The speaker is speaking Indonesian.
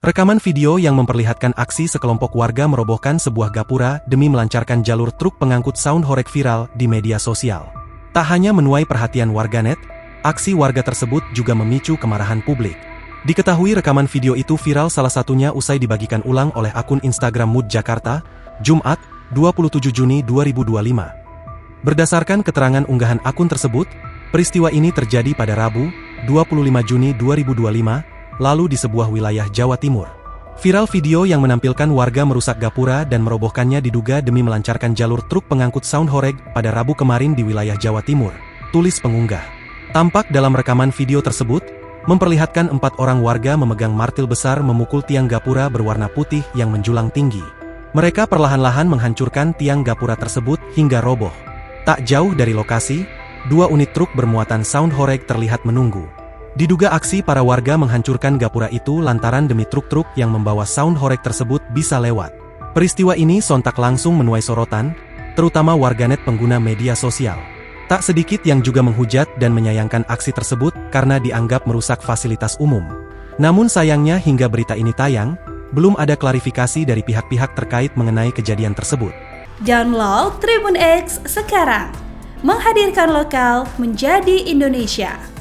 Rekaman video yang memperlihatkan aksi sekelompok warga merobohkan sebuah gapura demi melancarkan jalur truk pengangkut sound horeg viral di media sosial. Tak hanya menuai perhatian warganet, aksi warga tersebut juga memicu kemarahan publik. Diketahui rekaman video itu viral salah satunya usai dibagikan ulang oleh akun Instagram Mood Jakarta, Jumat, 27 Juni 2025. Berdasarkan keterangan unggahan akun tersebut, peristiwa ini terjadi pada Rabu, 25 Juni 2025, lalu di sebuah wilayah Jawa Timur. Viral video yang menampilkan warga merusak gapura dan merobohkannya diduga demi melancarkan jalur truk pengangkut sound horeg pada Rabu kemarin di wilayah Jawa Timur, tulis pengunggah. Tampak dalam rekaman video tersebut, memperlihatkan 4 orang warga memegang martil besar memukul tiang gapura berwarna putih yang menjulang tinggi. Mereka perlahan-lahan menghancurkan tiang gapura tersebut hingga roboh. Tak jauh dari lokasi, 2 unit truk bermuatan sound horeg terlihat menunggu. Diduga aksi para warga menghancurkan gapura itu lantaran demi truk-truk yang membawa sound horeg tersebut bisa lewat. Peristiwa ini sontak langsung menuai sorotan, terutama warganet pengguna media sosial. Tak sedikit yang juga menghujat dan menyayangkan aksi tersebut karena dianggap merusak fasilitas umum. Namun sayangnya hingga berita ini tayang, belum ada klarifikasi dari pihak-pihak terkait mengenai kejadian tersebut. Download Tribun X sekarang, menghadirkan lokal menjadi Indonesia.